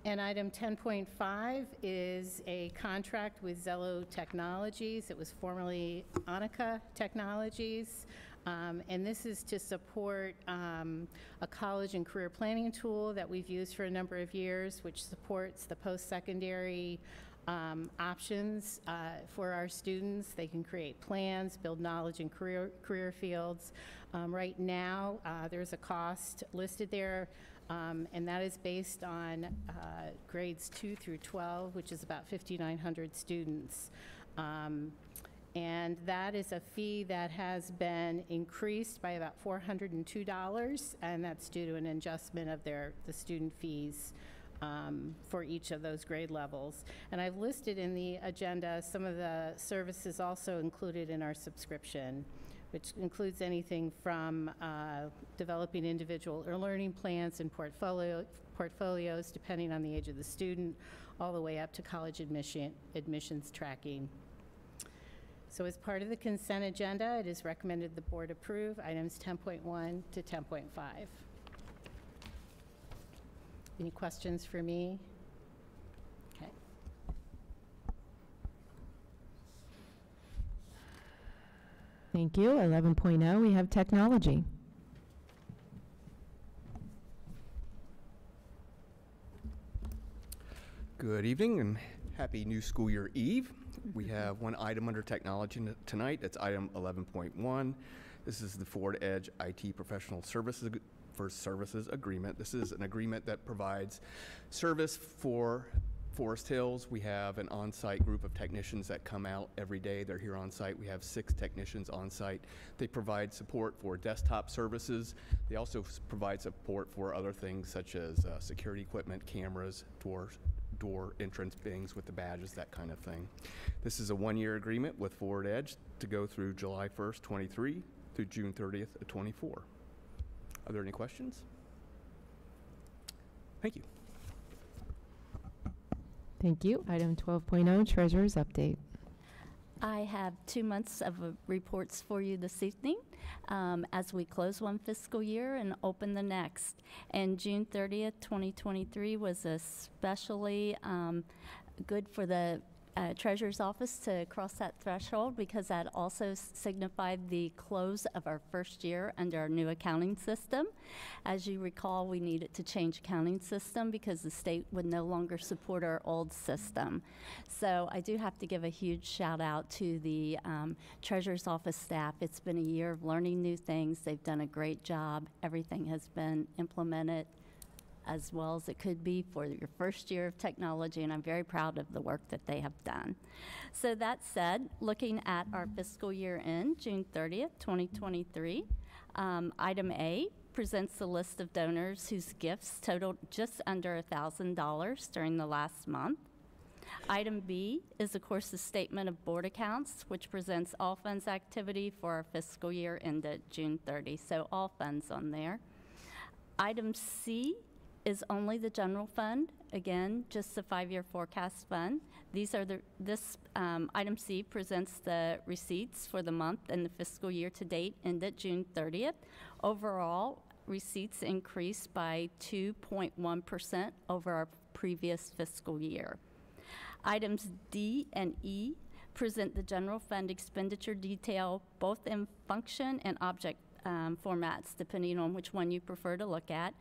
S13: And item 10.5 is a contract with Zello Technologies. It was formerly Annika Technologies. And this is to support a college and career planning tool that we've used for a number of years, which supports the post-secondary options for our students. They can create plans, build knowledge in career fields. Right now, there's a cost listed there, and that is based on grades 2 through 12, which is about 5,900 students. And that is a fee that has been increased by about $402, and that's due to an adjustment of the student fees for each of those grade levels. And I've listed in the agenda some of the services also included in our subscription, which includes anything from developing individual learning plans and portfolios, depending on the age of the student, all the way up to college admissions tracking. So as part of the consent agenda, it is recommended the board approve items 10.1 to 10.5. Any questions for me? Okay.
S1: Thank you. 11.0, we have technology.
S14: Good evening and happy new school year eve. We have one item under technology tonight. That's item 11.1. This is the Forward Edge IT Professional Services Agreement. This is an agreement that provides service for Forest Hills. We have an on-site group of technicians that come out every day. They're here on site. We have 6 technicians on site. They provide support for desktop services. They also provide support for other things such as security equipment, cameras, door entrance bings with the badges, that kind of thing. This is a 1-year agreement with Forward Edge to go through July 1st, 23 through June 30th of 24. Are there any questions? Thank you.
S1: Thank you. Item 12.0, Treasurer's Update.
S2: I have 2 months of reports for you this evening as we close one fiscal year and open the next. And June 30th, 2023 was especially good for the Treasurer's Office to cross that threshold because that also signified the close of our first year under our new accounting system. As you recall, we needed to change accounting system because the state would no longer support our old system. So I do have to give a huge shout out to the Treasurer's Office staff. It's been a year of learning new things. They've done a great job. Everything has been implemented as well as it could be for your first year of technology, and I'm very proud of the work that they have done. So that said, looking at our fiscal year end, June 30th, 2023, item A presents a list of donors whose gifts totaled just under $1,000 during the last month. Item B is, of course, the statement of board accounts, which presents all funds activity for our fiscal year ended June 30, so all funds on there. Item C is only the general fund, again, just the 5-year forecast fund. This item C presents the receipts for the month and the fiscal year to date ended June 30th. Overall, receipts increased by 2.1% over our previous fiscal year. Items D and E present the general fund expenditure detail, both in function and object formats, depending on which one you prefer to look at,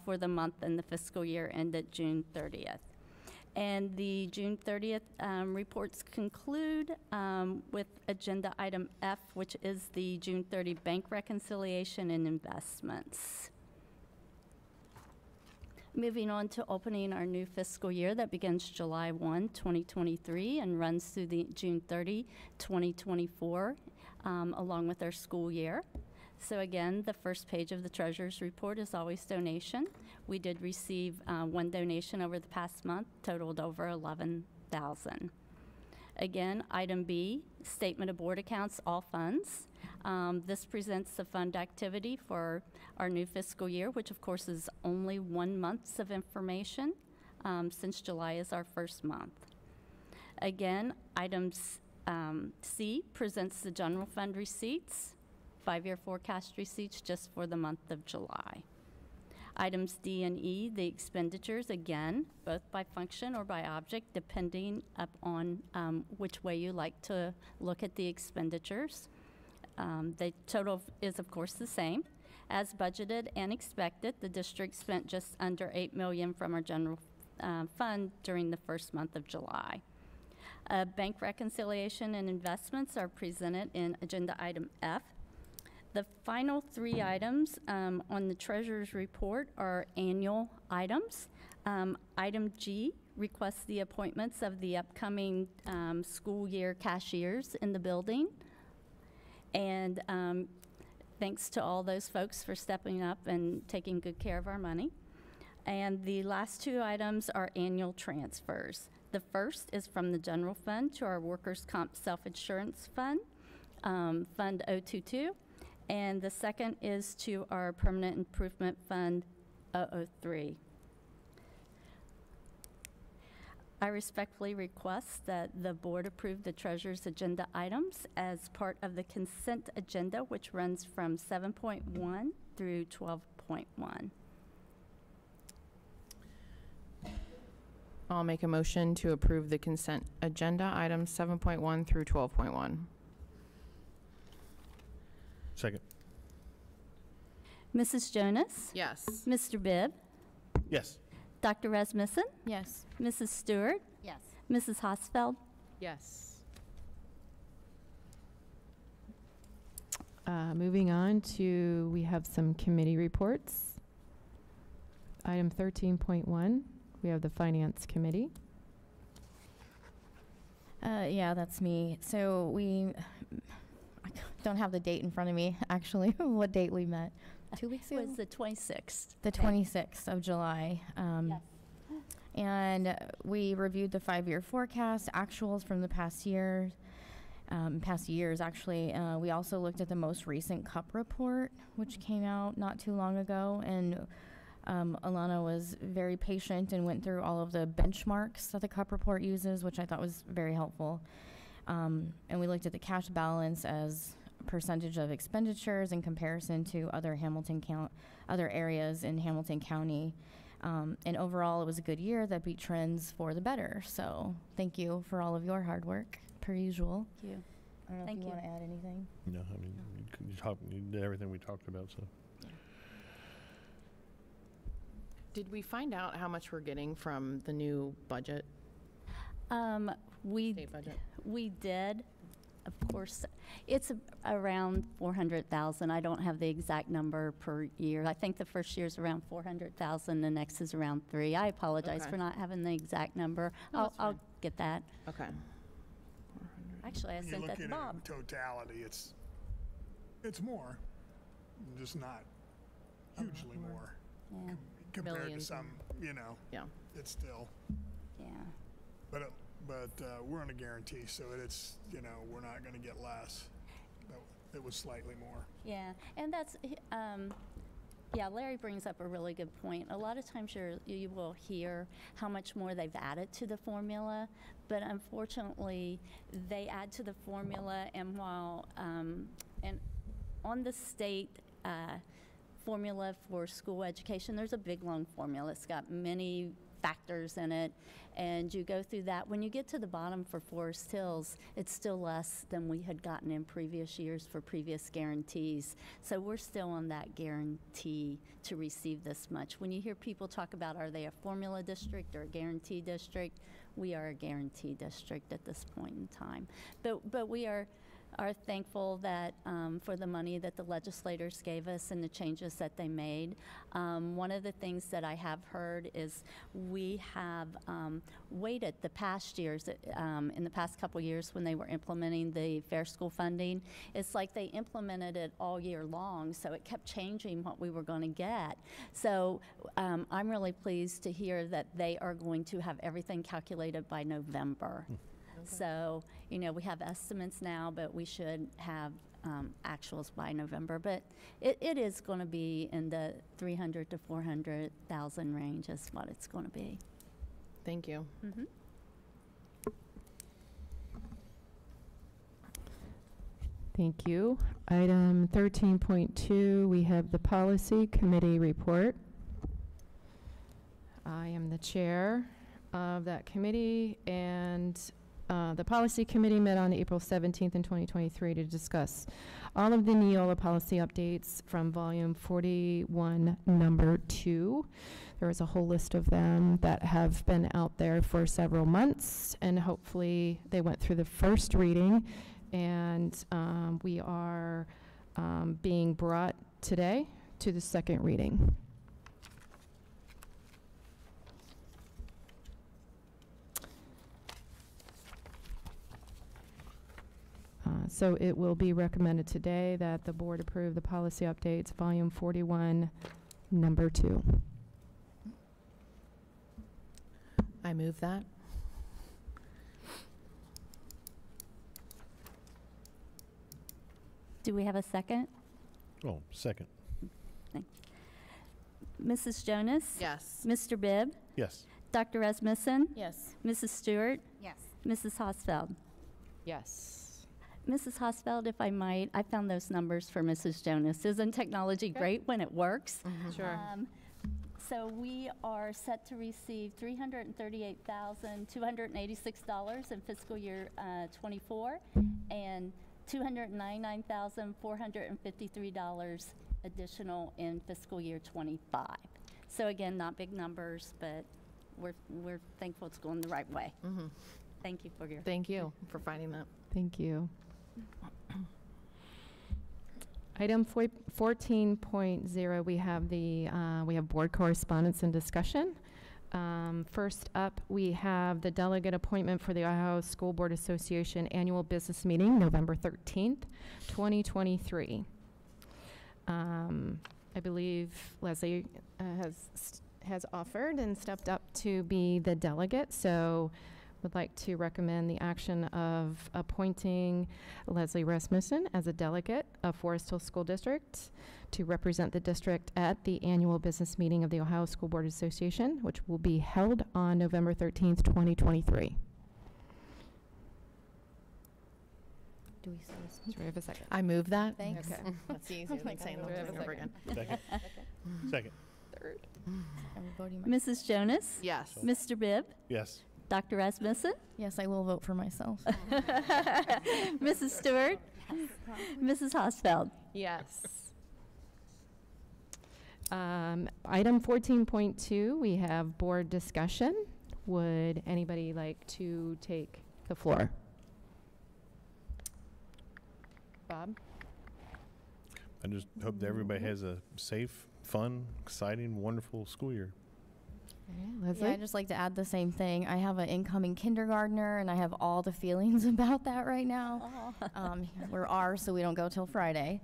S2: for the month and the fiscal year ended June 30th. And the June 30th reports conclude with agenda item F, which is the June 30 bank reconciliation and investments. Moving on to opening our new fiscal year that begins July 1, 2023 and runs through the June 30, 2024, along with our school year. So again, the first page of the Treasurer's report is always donation. We did receive one donation over the past month, totaled over $11,000. Again, item B, statement of board accounts, all funds. This presents the fund activity for our new fiscal year, which of course is only 1 month of information since July is our first month. Again, item C presents the general fund receipts, 5-year forecast receipts just for the month of July. Items D and E, the expenditures, again, both by function or by object, depending upon which way you like to look at the expenditures. The total is, of course, the same. As budgeted and expected, the district spent just under $8 million from our general fund during the first month of July. Bank reconciliation and investments are presented in agenda item F. The final 3 items on the Treasurer's report are annual items. Item G requests the appointments of the upcoming school year cashiers in the building. And thanks to all those folks for stepping up and taking good care of our money. And the last 2 items are annual transfers. The first is from the general fund to our workers' comp self-insurance fund, Fund 022. And the second is to our Permanent Improvement Fund 003. I respectfully request that the board approve the Treasurer's agenda items as part of the consent agenda, which runs from 7.1 through 12.1.
S7: I'll make a motion to approve the consent agenda items 7.1 through 12.1.
S3: Second.
S2: Mrs. Jonas?
S7: Yes.
S2: Mr. Bibb?
S3: Yes.
S2: Dr. Rasmussen?
S7: Yes.
S2: Mrs. Stewart?
S13: Yes.
S2: Mrs. Hosfeld?
S7: Yes.
S1: Moving on to, we have some committee reports. Item 13.1, we have the Finance Committee.
S15: Yeah, that's me. So I don't have the date in front of me, actually, what date we met. 2 weeks ago?
S2: It was the 26th.
S15: The 26th of July.
S2: Yes.
S15: And we reviewed the 5-year forecast, actuals from the past years, actually. We also looked at the most recent CUP report, which came out not too long ago. And Alana was very patient and went through all of the benchmarks that the CUP report uses, which I thought was very helpful. And we looked at the cash balance as a percentage of expenditures in comparison to other other areas in Hamilton County. And overall, it was a good year that beat trends for the better. So thank you for all of your hard work, per usual.
S2: Thank you.
S15: I don't know
S2: Thank
S15: if you
S2: you.
S15: want to add anything.
S3: No, I mean, you did everything we talked about, so.
S7: Did we find out how much we're getting from the new budget,
S2: We
S7: state budget?
S2: We did. Of course, it's around 400,000. I don't have the exact number per year. I think the first year is around 400,000, the next is around 3. I apologize
S7: Okay.
S2: for not having the exact number.
S7: No, that's
S2: I'll
S7: fine.
S2: get that.
S7: Okay.
S2: Actually, I
S8: When you
S2: sent
S8: look
S2: that
S8: at
S2: to
S8: it
S2: Bob.
S8: in totality, it's more, just not hugely more
S2: Yeah,
S8: compared to
S7: Millions.
S8: some,
S7: Yeah.
S8: it's still,
S2: yeah.
S8: but we're on a guarantee, so it's, we're not gonna get less. But it was slightly more.
S2: Yeah, and that's, yeah, Larry brings up a really good point. A lot of times you will hear how much more they've added to the formula, but unfortunately, they add to the formula, and while, and on the state formula for school education, there's a big, long formula. It's got many factors in it, and you go through that. When you get to the bottom for Forest Hills, it's still less than we had gotten in previous years for previous guarantees. So we're still on that guarantee to receive this much. When you hear people talk about, are they a formula district or a guarantee district, we are a guarantee district at this point in time. But we are thankful that for the money that the legislators gave us and the changes that they made. One of the things that I have heard is we have waited the past years, in the past couple years when they were implementing the Fair School funding, it's like they implemented it all year long, so it kept changing what we were going to get. So I'm really pleased to hear that they are going to have everything calculated by November. So, we have estimates now, but we should have actuals by November. But it is going to be in the 300 to 400,000 range is what it's going to be.
S7: Thank you.
S2: Mm-hmm.
S1: Thank you. Item 13.2, we have the Policy Committee report. I am the chair of that committee, and the Policy Committee met on April 17th in 2023 to discuss all of the Neola policy updates from Volume 41, Number 2. There is a whole list of them that have been out there for several months, and hopefully they went through the first reading, and we are being brought today to the second reading. So it will be recommended today that the board approve the policy updates, Volume 41, Number 2.
S7: I move that.
S2: Do we have a second?
S3: Oh, second.
S2: Mrs. Jonas?
S7: Yes.
S2: Mr. Bibb?
S3: Yes.
S2: Dr. Rasmussen?
S15: Yes.
S2: Mrs. Stewart?
S15: Yes.
S2: Mrs. Hosfeld?
S1: Yes.
S2: Mrs. Hosfeld, if I might, I found those numbers for Mrs. Jonas. Isn't technology great when it works?
S1: Sure.
S2: So we are set to receive $338,286 in fiscal year '24, and $299,453 additional in fiscal year '25. So again, not big numbers, but we're thankful it's going the right way.
S7: Mhm.
S2: Thank you for your.
S7: Thank you for finding that.
S1: Thank you. Item 14.0, we have board correspondence and discussion. First up, we have the delegate appointment for the Ohio School Board Association Annual Business Meeting, November 13th, 2023. I believe Leslie has offered and stepped up to be the delegate, so would like to recommend the action of appointing Leslie Rasmussen as a delegate of Forest Hill School District to represent the district at the annual business meeting of the Ohio School Board Association, which will be held on November 13th, 2023.
S15: Do we say
S1: Do we have a second?
S7: I move that.
S15: Thanks.
S1: Okay.
S7: That's easier than saying the
S1: Do we have
S7: whole
S1: a
S7: thing over again.
S3: Second. Second.
S1: Third.
S15: Are we voting?
S2: Mrs. Jonas?
S7: Yes.
S2: Mr. Bibb?
S3: Yes.
S2: Dr. Rasmussen?
S15: Yes, I will vote for myself.
S2: Mrs. Stewart? Mrs. Hosfeld?
S1: Yes. Item 14.2, we have board discussion. Would anybody like to take the floor? Bob?
S3: I just hope that everybody has a safe, fun, exciting, wonderful school year.
S1: Leslie?
S15: Yeah, I'd just like to add the same thing. I have an incoming kindergartner, and I have all the feelings about that right now. We're ours, so we don't go till Friday.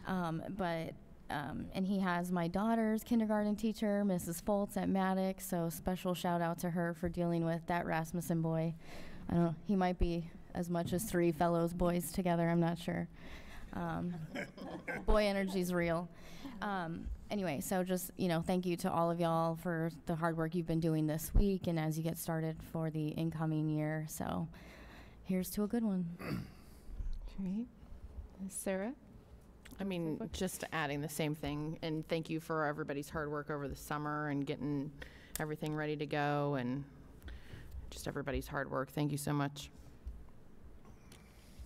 S15: And he has my daughter's kindergarten teacher, Mrs. Foltz at Maddox, so special shout out to her for dealing with that Rasmussen boy. I don't know, he might be as much as 3 fellows boys together, I'm not sure. Boy energy's real. Anyway, so just, thank you to all of y'all for the hard work you've been doing this week and as you get started for the incoming year. So here's to a good one.
S1: Great. Sarah?
S7: I mean, just adding the same thing, and thank you for everybody's hard work over the summer and getting everything ready to go, and just everybody's hard work. Thank you so much.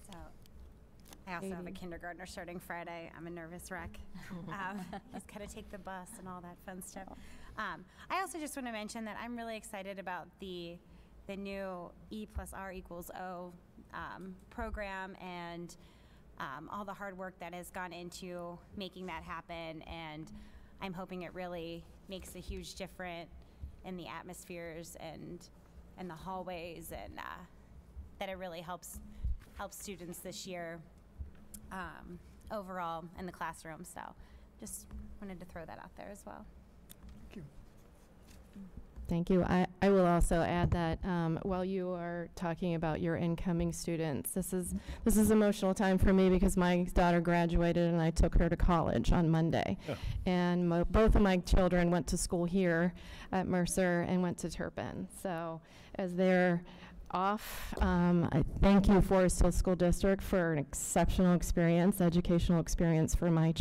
S16: So, I also have a kindergartner starting Friday. I'm a nervous wreck. He's got to take the bus and all that fun stuff. I also just want to mention that I'm really excited about the new E+R=O program and all the hard work that has gone into making that happen, and I'm hoping it really makes a huge difference in the atmospheres and the hallways, and that it really helps students this year overall in the classroom. So just wanted to throw that out there as well.
S1: Thank you. I will also add that while you are talking about your incoming students, this is emotional time for me because my daughter graduated and I took her to college on Monday.
S3: Oh.
S1: And both of my children went to school here at Mercer and went to Turpin. So as they're off, I thank you, Forest Hill School District, for an exceptional experience, educational experience for my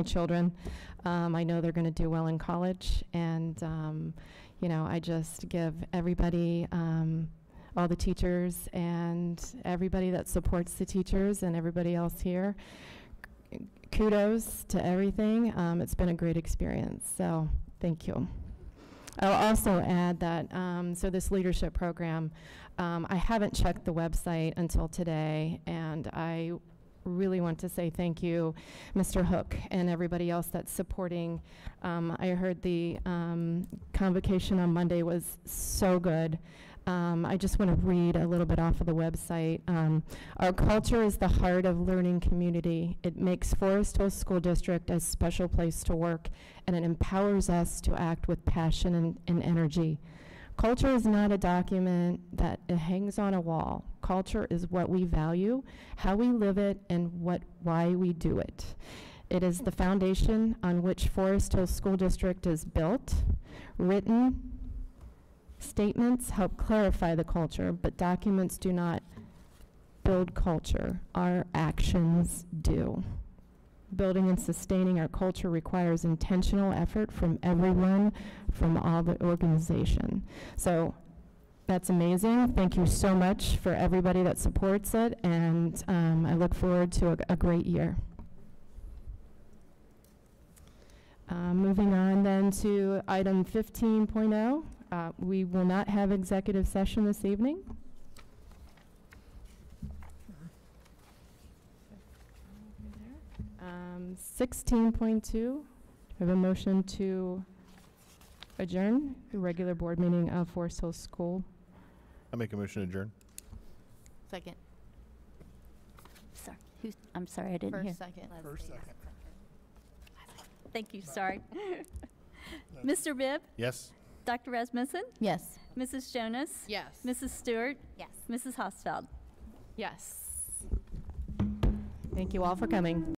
S1: children. I know they're going to do well in college, and I just give everybody, all the teachers and everybody that supports the teachers and everybody else here, kudos to everything. It's been a great experience, so thank you. I'll also add that, so this leadership program, I haven't checked the website until today, and I really want to say thank you, Mr. Hook, and everybody else that's supporting. I heard the convocation on Monday was so good. I just want to read a little bit off of the website. Our culture is the heart of learning community. It makes Forest Hill School District a special place to work, and it empowers us to act with passion and energy. Culture is not a document that it hangs on a wall. Culture is what we value, how we live it, and why we do it. It is the foundation on which Forest Hill School District is built. Written statements help clarify the culture, but documents do not build culture. Our actions do. Building and sustaining our culture requires intentional effort from everyone, from all the organization. So That's amazing. Thank you so much for everybody that supports it, and I look forward to a great year. Moving on then to item 15.0. We will not have executive session this evening. 16.2, we have a motion to adjourn the regular board meeting of Forest Hills School.
S3: I make a motion to adjourn.
S7: Second.
S2: Sorry, I'm sorry, I didn't hear.
S7: First, second.
S8: First, second.
S2: Thank you, sorry. Mr. Bibb?
S3: Yes.
S2: Dr. Rasmussen?
S15: Yes.
S2: Mrs. Jonas?
S7: Yes.
S2: Mrs. Stewart?
S16: Yes.
S2: Mrs. Hosfeld?
S7: Yes.
S1: Thank you all for coming.